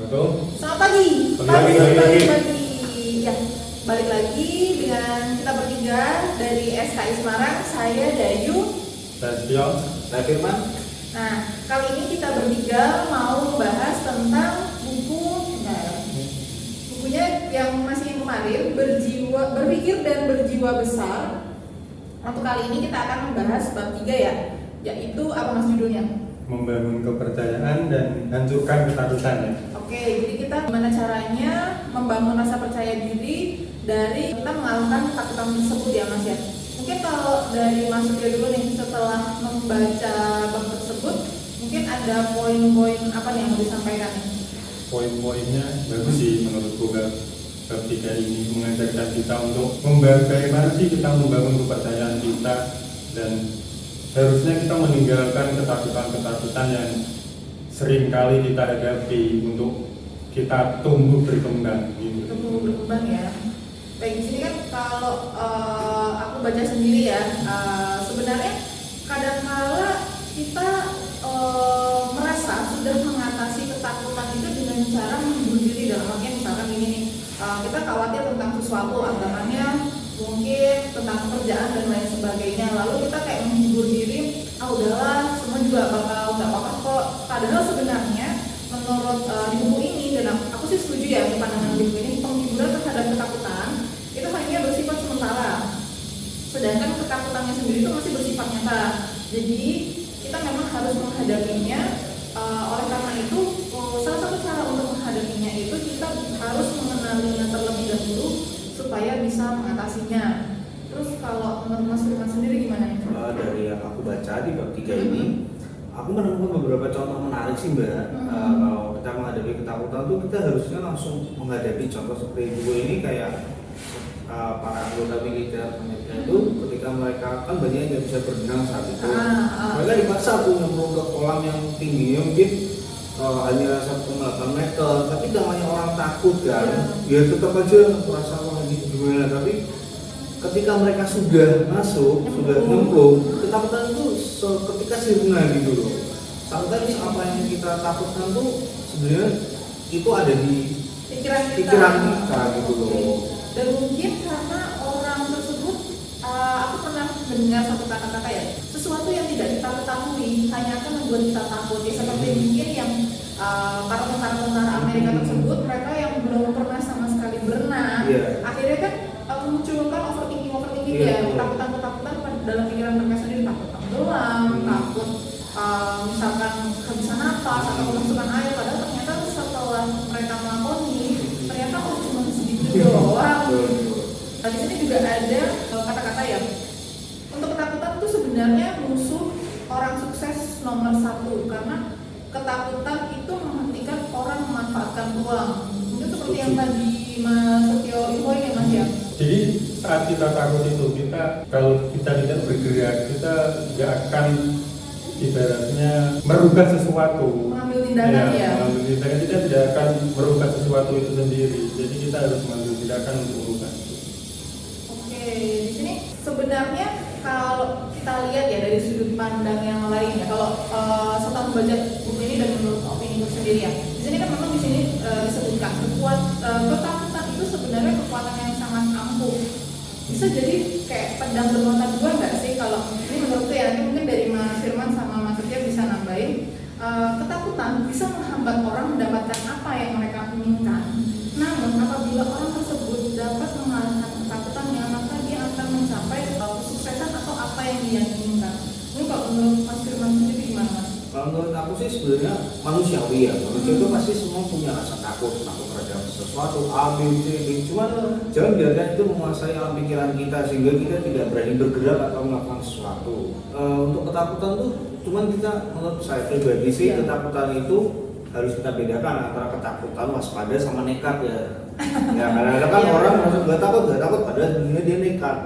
Assalamualaikum. Selamat pagi. Pagi. Ya, balik lagi dengan kita bertiga dari SKI Semarang. Saya Dayu. Saya Setio. Saya Firman. Nah, kali ini kita bertiga mau membahas tentang bukunya yang masih kemarin, berpikir dan berjiwa besar. Untuk kali ini kita akan membahas bab 3 ya, yaitu apa mas judulnya? Membangun kepercayaan dan hancurkan ketakutan ya. Oke, jadi kita gimana caranya membangun rasa percaya diri dari kita mengalahkan ketakutan tersebut ya mas ya. Mungkin kalau dari Mas Setio dulu nih, setelah membaca bab tersebut, mungkin ada poin-poin apa nih yang mau disampaikan nih? Poin-poinnya bagus sih menurutku. Bab 3 ini mengajarkan kita untuk bagaimana sih kita membangun kepercayaan kita, dan harusnya kita meninggalkan ketakutan-ketakutan yang sering kali kita hadapi untuk kita tumbuh berkembang gitu. Tumbuh berkembang ya. Baik, di sini kan kalau aku baca sendiri ya, sebenarnya kadang-kala kita merasa sudah mengatasi ketakutan itu dengan cara menghibur diri. Dalam artian misalkan ini nih, kita khawatir tentang sesuatu, agamanya mungkin tentang pekerjaan dan lain sebagainya, lalu kita kayak menghibur diri, udahlah semua juga bakal nggak apa-apa kok. Padahal sebenarnya menurut di buku ini, dan aku sih setuju ya untuk pandangan di buku ini, penghiburan terhadap ketakutan itu hanya bersifat sementara, sedangkan ketakutannya sendiri itu masih bersifat nyata. Jadi kita memang harus menghadapinya. Oleh karena itu, salah satu cara untuk menghadapinya itu kita harus mengenalinya terlebih dahulu supaya bisa mengatasinya. Terus kalau menurut Mas Firman sendiri gimana nih? Dari yang aku baca di bab 3 ini, aku menemukan beberapa contoh menarik sih Mbak. Kalau kita menghadapi ketakutan tuh kita harusnya langsung menghadapi contoh seperti buku ini, kayak para anggota militer Amerika itu ketika mereka kan banyak yang bisa berenang saat itu, mereka dipaksa tuh nyemplung ke kolam yang tingginya mungkin hanya 1,8 meter, tapi namanya orang takut kan, ya tetap aja merasa wah ini gimana. Tapi ketika mereka sudah masuk, sudah nyemplung, ketakutan itu ketika sirna gitu loh. Sometimes apa yang kita takutkan tuh sebenarnya itu ada di pikiran kita gitu loh. Dan mungkin karena orang tersebut, aku pernah mendengar satu kata-kata ya, sesuatu yang tidak kita ketahui hanya akan membuat kita takut. Ya, seperti mungkin yang para tentara Amerika tersebut, mereka yang belum pernah sama sekali berenang, akhirnya kan memunculkan overthinking ya, ketakutan dalam pikiran mereka sendiri, takut tenggelam, takut misalkan kehabisan napas atau kemasukan air. Padahal ternyata setelah mereka melakoni, ternyata cuma sedikit doang. Nah, di sini juga ada kata-kata ya, untuk ketakutan itu sebenarnya musuh orang sukses nomor 1, karena ketakutan itu menghentikan orang memanfaatkan peluang. Mungkin seperti yang tadi Mas Setio infoin ya Mas ya. Jadi saat kita takut itu, kalau kita tidak bergerak, kita nggak akan ibaratnya merubah sesuatu. Mengambil tindakan ya. Mengambil tindakan, kita tidak akan merubah sesuatu itu sendiri. Jadi kita harus mengambil tindakan untuk merubah. Oke, di sini sebenarnya kalau kita lihat ya dari sudut pandang yang lain ya, kalau setelah membaca buku ini dan menurut opini sendiri ya, di sini kan memang di sini disebutkan ketakutan itu sebenarnya kekuatan yang sangat ampuh. Bisa jadi kayak pedang bermata dua nggak sih? Kalau ini menurutku ya, ini mungkin dari Mas Firman sama Mas Setio bisa nambahin, ketakutan bisa menghambat orang mendapatkan apa yang mereka inginkan. Namun apabila orang tersebut dapat mengalahkan ketakutannya, maka dia akan mencapai kesuksesan atau apa yang dia inginkan. Ini kalau menurut Mas Firman sendiri gimana Mas? Kalau menurut aku sih sebenarnya manusiawi ya, manusia itu pasti semua punya rasa takut terhadap sesuatu, A, B, C, D. Cuma jangan biarkan itu menguasai alam pikiran kita sehingga kita tidak berani bergerak atau melakukan sesuatu. Untuk ketakutan tuh, cuman kita, menurut saya pribadi sih, ketakutan itu harus kita bedakan antara ketakutan waspada sama nekat ya. Ya kadang-kadang kan orang merasa gak takut padahal sebenarnya dia nekat.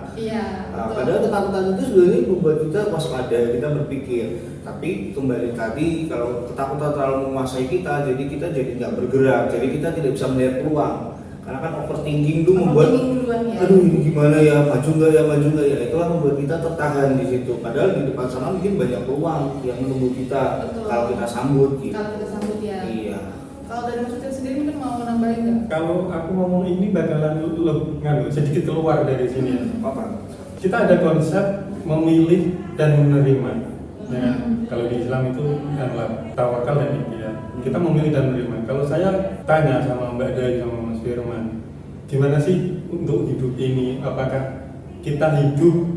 Padahal ketakutan itu sebenarnya membuat kita waspada, kita berpikir. Tapi kembali tadi, kalau ketakutan terlalu menguasai kita, jadi kita jadi nggak bergerak, jadi kita tidak bisa melihat peluang. Karena kan overthinking itu membuat, aduh ini gimana ya, maju nggak ya, itulah membuat kita tertahan di situ. Padahal di depan sana mungkin banyak peluang yang menunggu kita. Kalau kita sambut gitu. Kalau kita sambut ya. Iya. Kalau dari Mas Setio sendiri balik nggak? Kalau aku ngomong ini bakalan sedikit keluar dari sini ya. Apa? Kita ada konsep memilih dan menerima. Ya kan? Kalau di Islam itu adalah tawakal dan ikhtiar. Kita memilih dan menerima. Kalau saya tanya sama Mbak Day sama Mas Firman, gimana sih untuk hidup ini? Apakah kita hidup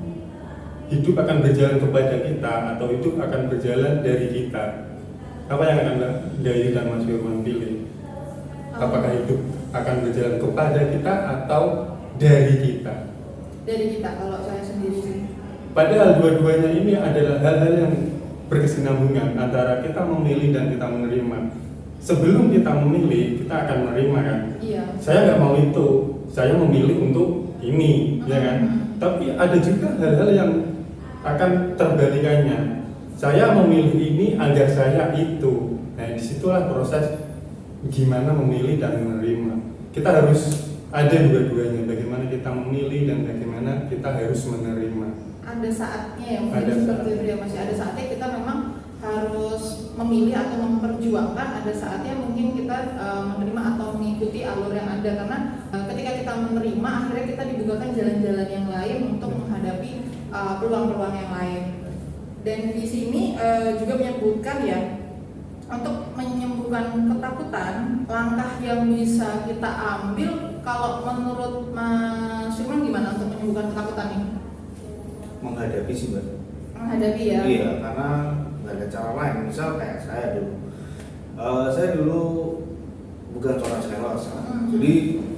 akan berjalan kepada kita atau hidup akan berjalan dari kita? Apa yang akan Mbak Day dan Mas Firman pilih? Apakah hidup akan berjalan kepada kita atau dari kita? Dari kita, kalau saya sendiri sih. Padahal dua-duanya ini adalah hal-hal yang berkesinambungan antara kita memilih dan kita menerima. Sebelum kita memilih, kita akan menerima kan? Iya. Saya nggak mau itu, saya memilih untuk ini, ya kan? Tapi ada juga hal-hal yang akan terbalikannya. Saya memilih ini agar saya itu. Nah, disitulah proses gimana memilih dan menerima. Kita harus ada dua-duanya, bagaimana kita memilih dan bagaimana kita harus menerima. Ada saatnya ya, mungkin Ada seperti itu ya, masih ada saatnya kita memang harus memilih atau memperjuangkan, ada saatnya mungkin kita menerima atau mengikuti alur yang ada, karena ketika kita menerima akhirnya kita dibukakan jalan-jalan yang lain untuk menghadapi peluang-peluang yang lain. Dan di sini juga menyebutkan ya, untuk menyembuhkan ketakutan, langkah yang bisa kita ambil kalau menurut Mas Firman gimana untuk menyembuhkan ketakutan ini? Menghadapi sih, Mbak. Menghadapi ya? Iya, karena nggak ada cara lain. Misal kayak saya dulu bukan seorang sales kan. Jadi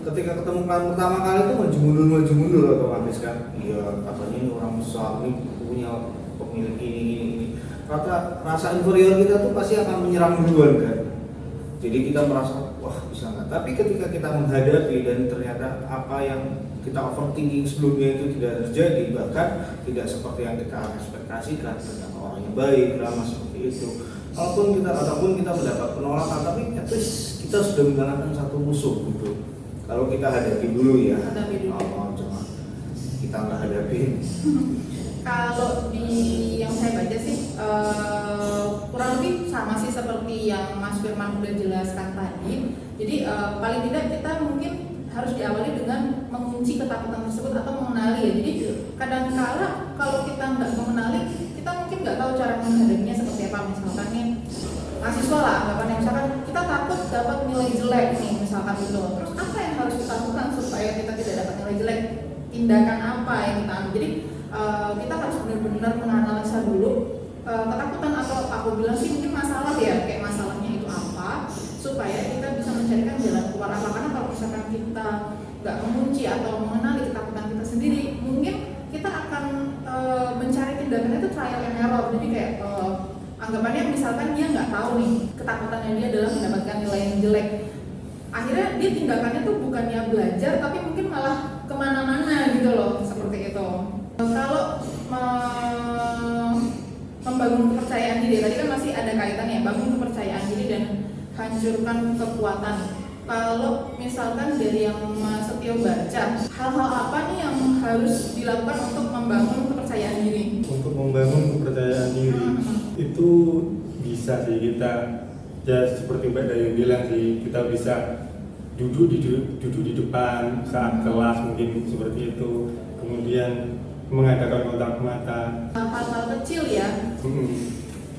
ketika ketemu klien pertama kali itu maju mundur otomatis kan. Iya, katanya ini orang besar, ini punya pemilik ini. Rasa inferior kita tuh pasti akan menyerang duluan kan. Jadi kita merasa wah bisa nggak. Tapi ketika kita menghadapi dan ternyata apa yang kita overthinking sebelumnya itu tidak terjadi, bahkan tidak seperti yang kita ekspektasikan, ternyata orang yang baik, ramah seperti itu. Ataupun kita mendapat penolakan, tapi at least kita sudah mengalahkan satu musuh gitu. Kalau kita hadapi dulu ya. Hadapi dulu. Cuma kita nggak hadapin. Kalau di yang saya baca sih kurang lebih sama sih seperti yang Mas Firman udah jelaskan tadi. Jadi paling tidak kita mungkin harus diawali dengan mengunci ketakutan tersebut atau mengenali ya. Jadi kadang-kala kalau kita nggak mengenali, kita mungkin nggak tahu cara menghadapinya seperti apa. Misalkan nih mahasiswa lah, anggapannya misalkan kita takut dapat nilai jelek nih, misalkan itu. Terus apa yang harus kita lakukan supaya kita tidak dapat nilai jelek? Tindakan apa yang kita ambil? Jadi kita harus benar-benar menganalisa dulu ketakutan, atau aku bilang sih mungkin masalah ya, kayak masalahnya itu apa, supaya kita bisa mencarikan jalan keluar apa. Karena kalau misalkan kita nggak mengunci atau mengenali ketakutan kita sendiri, mungkin kita akan mencari tindakan itu trial and error. Jadi kayak anggapannya misalkan dia nggak tahu nih ketakutannya dia adalah mendapatkan nilai yang jelek, akhirnya dia tindakannya tuh bukannya belajar tapi mungkin malah kemana-mana gitu loh, seperti itu. Kalau membangun kepercayaan diri, tadi kan masih ada kaitannya, bangun kepercayaan diri dan hancurkan kekuatan. Kalau misalkan dari yang Mas Setio baca, hal-hal apa nih yang harus dilakukan untuk membangun kepercayaan diri? Untuk membangun kepercayaan diri itu bisa sih kita, ya seperti Mbak Dayu bilang sih, kita bisa duduk di depan saat kelas mungkin seperti itu, kemudian mengadakan kontak mata. Hal-hal kecil ya.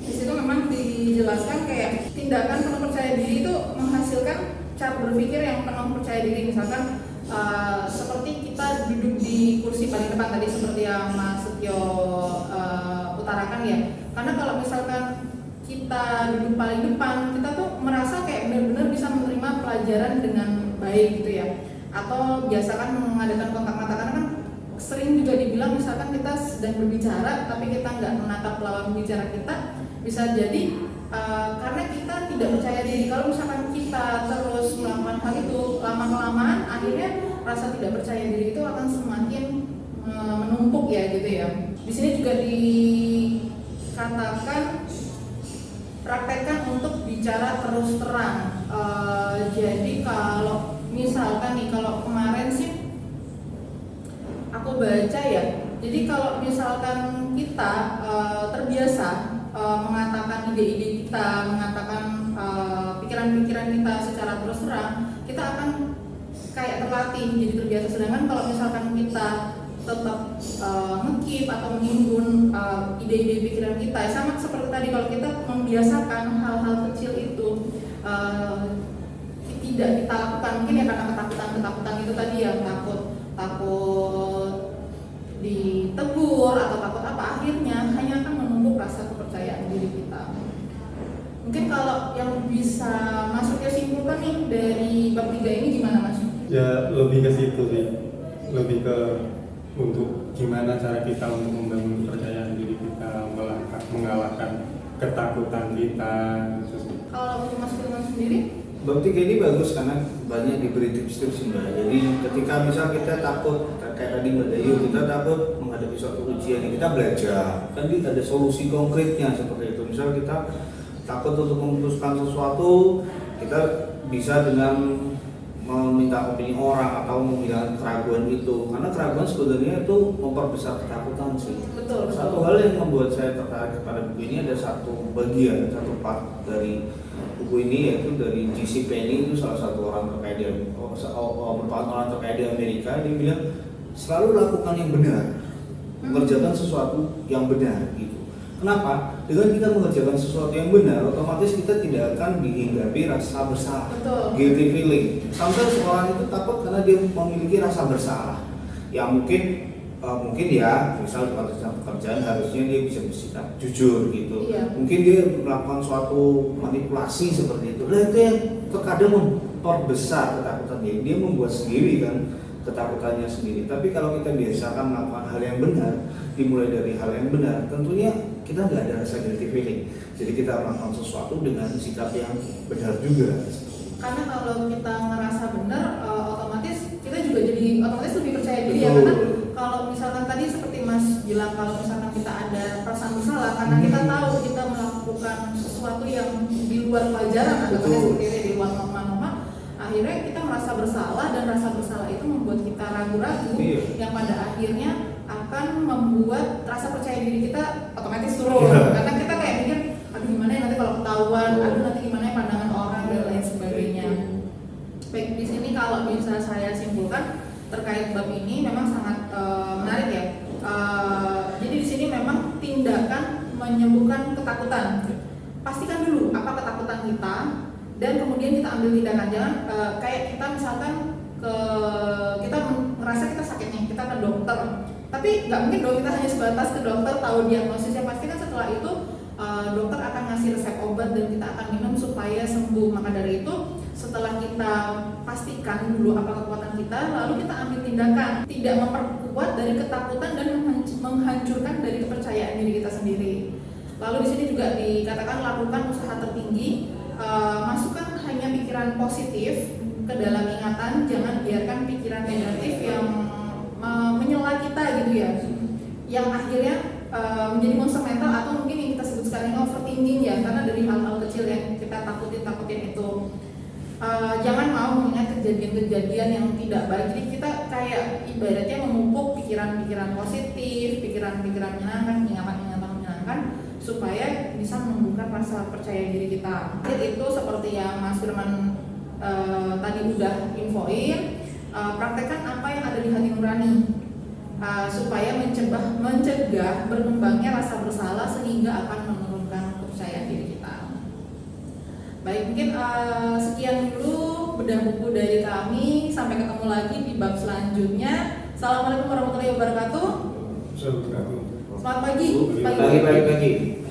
Di situ memang dijelaskan kayak tindakan penuh percaya diri itu menghasilkan cara berpikir yang penuh percaya diri. Misalkan seperti kita duduk di kursi paling depan tadi, seperti yang Mas Setio utarakan ya. Karena kalau misalkan kita duduk paling depan, kita tuh merasa kayak benar-benar bisa menerima pelajaran dengan baik gitu ya. Atau biasakan mengadakan kontak mata, karena kan sering juga dibilang misalkan kita sedang berbicara tapi kita nggak menatap lawan bicara kita, bisa jadi karena kita tidak percaya diri. Kalau misalkan kita terus melakukan hal itu, lama-kelamaan akhirnya rasa tidak percaya diri itu akan semakin menumpuk ya gitu ya. Di sini juga dikatakan praktekkan untuk bicara terus terang. Jadi kalau misalkan nih, kalau kemarin sih aku baca ya, jadi kalau misalkan kita terbiasa mengatakan ide-ide kita, mengatakan pikiran-pikiran kita secara terus terang, kita akan kayak terlatih jadi terbiasa. Sedangkan kalau misalkan kita tetap nge-keep atau menimbun ide-ide pikiran kita, sama seperti tadi kalau kita membiasakan hal-hal kecil itu tidak kita lakukan, mungkin ya karena ketakutan itu tadi ya, takut ditegur atau takut apa, akhirnya hanya akan menumpuk rasa kepercayaan diri kita. Mungkin kalau yang bisa masuk ya simpulkan nih dari bab 3 ini gimana Mas? Ya lebih ke situ sih, lebih ke untuk gimana cara kita untuk membangun kepercayaan diri kita, mengalahkan ketakutan kita gitu sih. Kalau untuk Mas Firman sendiri? Bab 3 ini bagus karena banyak diberi tips-tips Mbak. Jadi ketika misal kita takut, kayak tadi Mbak Dayu, kita takut menghadapi suatu ujian, kita belajar. Kan ada solusi konkretnya seperti itu. Misal kita takut untuk memutuskan sesuatu, kita bisa dengan meminta opini orang atau menghilangkan keraguan itu. Karena keraguan sebenarnya itu memperbesar ketakutan sih. Betul. Satu hal yang membuat saya tertarik kepada buku ini, ada satu bagian, satu part dari buku ini, yaitu dari J.C. Penney, itu salah satu orang terkaya di merupakan orang terkaya di Amerika. Dia bilang selalu lakukan yang benar, mengerjakan sesuatu yang benar gitu. Kenapa? Dengan kita mengerjakan sesuatu yang benar, otomatis kita tidak akan dihinggapi rasa bersalah. Betul. Guilty feeling. Sampai seorang itu takut karena dia memiliki rasa bersalah. Ya mungkin ya, misal di konteks pekerjaan harusnya dia bisa bersikap jujur gitu. Iya. Mungkin dia melakukan suatu manipulasi seperti itu. Nah itu yang terkadang memperbesar ketakutan dia. Dia membuat sendiri kan ketakutannya sendiri. Tapi kalau kita biasakan melakukan hal yang benar, dimulai dari hal yang benar, tentunya kita nggak ada rasa guilty feeling. Jadi kita melakukan sesuatu dengan sikap yang benar juga. Karena kalau kita ngerasa benar, otomatis kita juga jadi otomatis lebih percaya diri ya. Betul. Karena kalau misalkan tadi seperti Mas bilang, kalau misalkan kita ada perasaan bersalah karena kita tahu kita melakukan sesuatu yang di luar kewajaran atau seperti ini, di luar norma-norma, akhirnya kita merasa bersalah, dan rasa bersalah itu membuat kita ragu-ragu, yang pada akhirnya akan membuat rasa percaya diri kita otomatis turun. Karena kita kayak mikir, aduh gimana ya nanti kalau ketahuan, aduh nanti gimana ya pandangan orang dan lain sebagainya. Baik, di sini kalau bisa saya simpulkan terkait bab ini memang sangat menarik ya. Jadi di sini memang tindakan menyembuhkan ketakutan. Pastikan dulu apa ketakutan kita, dan kemudian kita ambil tindakan. Jangan kayak kita misalkan kita merasa kita sakit nih, kita ke dokter, tapi nggak mungkin dong kita hanya sebatas ke dokter tahu diagnosisnya. Pasti kan setelah itu dokter akan ngasih resep obat dan kita akan minum supaya sembuh. Maka dari itu setelah kita pastikan dulu apa kekuatan kita, lalu kita ambil tindakan, tidak memperkuat dari ketakutan dan menghancurkan dari kepercayaan diri kita sendiri. Lalu di sini juga dikatakan lakukan usaha tertinggi, masukkan hanya pikiran positif ke dalam ingatan, jangan biarkan pikiran negatif yang menyela kita gitu ya, yang akhirnya menjadi monster mental, atau mungkin yang kita sebut sekarang overthinking ya, karena dari hal-hal kecil yang kita takutin itu. Jangan mau mengingat kejadian-kejadian yang tidak baik. Jadi kita kayak ibaratnya memupuk pikiran-pikiran positif, pikiran-pikiran menyenangkan, ingatan-ingatan menyenangkan, supaya bisa menumbuhkan rasa percaya diri kita. Itu seperti yang Mas Firman tadi udah infoin, praktekkan apa yang ada di hati nurani, supaya mencegah berkembangnya rasa bersalah sehingga akan menurunkan kepercayaan diri kita. Baik, mungkin sekian dulu bedah buku dari kami. Sampai ketemu lagi di bab selanjutnya. Assalamualaikum warahmatullahi wabarakatuh. Selamat pagi. Pagi.